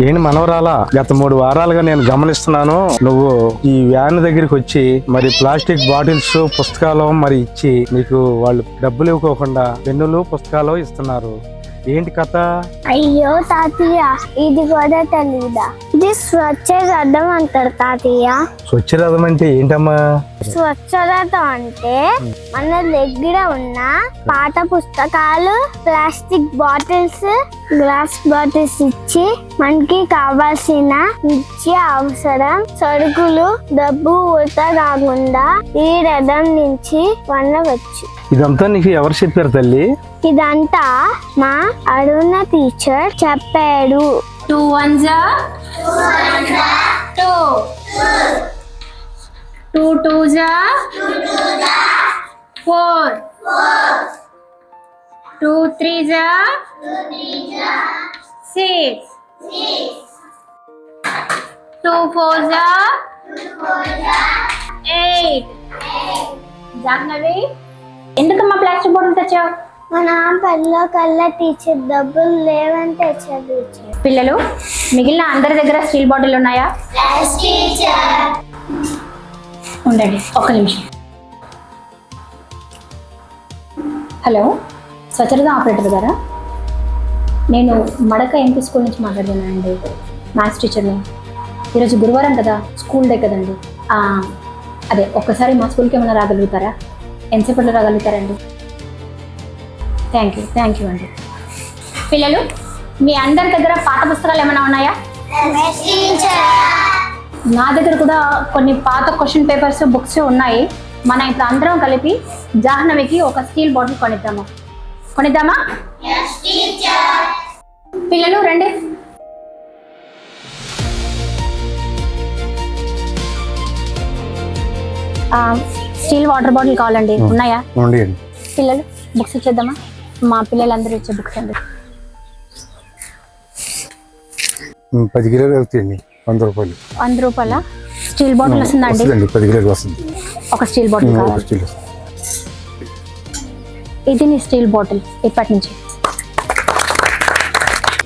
ఏంటి మనవరాలా, గత 3 వారాలుగా నేను గమనిస్తున్నాను. నువ్వు ఈ వ్యాన్ దగ్గరికి వచ్చి మరి ప్లాస్టిక్ బాటిల్స్ పుస్తకాలు మరి ఇచ్చి నీకు వాళ్ళు డబ్బులు ఇవ్వకోకుండా పెన్నులు పుస్తకాలు ఇస్తున్నారు. ఏంటి కథ? అయ్యో తాతయ్య, ఇది కూడా తెలీదా? ఇది స్వచ్ఛ రథం అంటారు తాతయ్య. స్వచ్ఛ రథం అంటే ఏంటమ్మా? స్వచ్ఛ రథం అంటే మన దగ్గర ఉన్న పాత పుస్తకాలు, ప్లాస్టిక్ బాటిల్స్, గ్లాస్ బాటిల్స్ ఇచ్చి మనకి కావాల్సిన నిత్య అవసరం సరుకులు డబ్బు వృధా కాకుండా ఈ రథం నుంచి పొందవచ్చు. ఇదంతా నీకు ఎవరు చెప్పారు తల్లి? ఇదంతా మా అరుణ టీచర్ చెప్పాడు. 2 1s 2, 2 2s 4, 2 3s 6, 2 4s 8. Jahnavi, ఎందుకమ్మా ప్లాస్టిక్ బాటిల్ తెచ్చావు? మన పనిలో కల్లా టీచర్ డబ్బులు లేవని తెచ్చాడు. పిల్లలు, మిగిలిన అందరి దగ్గర స్టీల్ బాటిల్ ఉన్నాయా? ఉండండి ఒక్క నిమిషం. హలో, స్వచ్ఛరథ ఆపరేటర్ గారా? నేను మడక ఎంపీ స్కూల్ నుంచి మాట్లాడుతున్నానండి, మ్యాథ్స్ టీచర్ని. ఈరోజు గురువారం కదా, స్కూల్ డే కదండి. అదే ఒక్కసారి మా స్కూల్కి ఏమైనా రాగలుగుతారా? ఎంతసేపట్లో రాగలుగుతారండి? థ్యాంక్ యూ అండి. పిల్లలు, మీ అందరి దగ్గర పాత పుస్తకాలు ఏమైనా ఉన్నాయా? నా దగ్గర కూడా కొన్ని పాత క్వశ్చన్ పేపర్స్, బుక్స్ ఉన్నాయి. మనం ఇప్పుడు అందరం కలిపి జాహ్నవికి ఒక స్టీల్ బాటిల్ కొనిద్దామా? పిల్లలు రండి. స్టీల్ వాటర్ బాటిల్ కావాలండి, ఉన్నాయా? పిల్లలు, బుక్స్ ఇచ్చేద్దామా? మా పిల్లలందరూ ఇచ్చే బుక్స్ అండి. 10 కిలోలు అవుతాయండి. 100 రూపాయలు. 100 రూపాయల స్టీల్ బాటిల్ వస్తుందండి? 10 కిలోలు వస్తుంది. ఒక స్టీల్ బాటిల్ కావాలి. ఇది నీ స్టీల్ బాటిల్ ఇప్పటి నుంచి.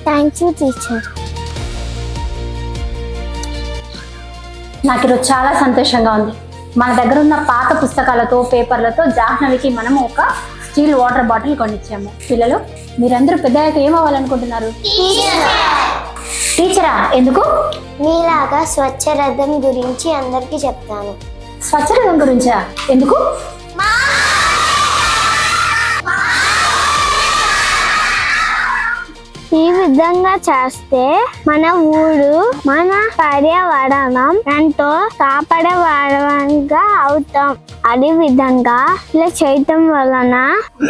Thank you teacher. నాకు ఈరోజు చాలా సంతోషంగా ఉంది. మన దగ్గర ఉన్న పాత పుస్తకాలతో, పేపర్లతో జాహ్నవికి మనము ఒక స్టీల్ వాటర్ బాటిల్ కొనిచ్చాము. పిల్లలు, మీరందరూ పెద్దయ్యాక ఏం అవ్వాలనుకుంటున్నారు? టీచరా? ఎందుకు? మీలాగా స్వచ్ఛ రథం గురించి అందరికీ చెప్తాను. స్వచ్ఛ రథం గురించా? ఎందుకు? ఈ విధంగా చేస్తే మన ఊరు, మన పర్యావరణం ఎంతో కాపాడేవారంగా అవుతాం. అదే విధంగా ఇలా చేయటం వలన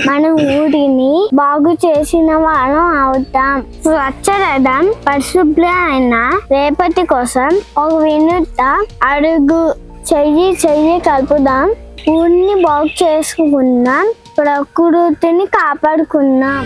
మన ఊరిని బాగు చేసిన వారం అవుతాం. స్వచ్ఛ రథం పరిశుభ్రమైన రేపటి కోసం ఒక వినూత్న అడుగు. చెయ్యి కలుపుదాం, ఊరిని బాగు చేసుకుందాం, ప్రకృతిని కాపాడుకుందాం.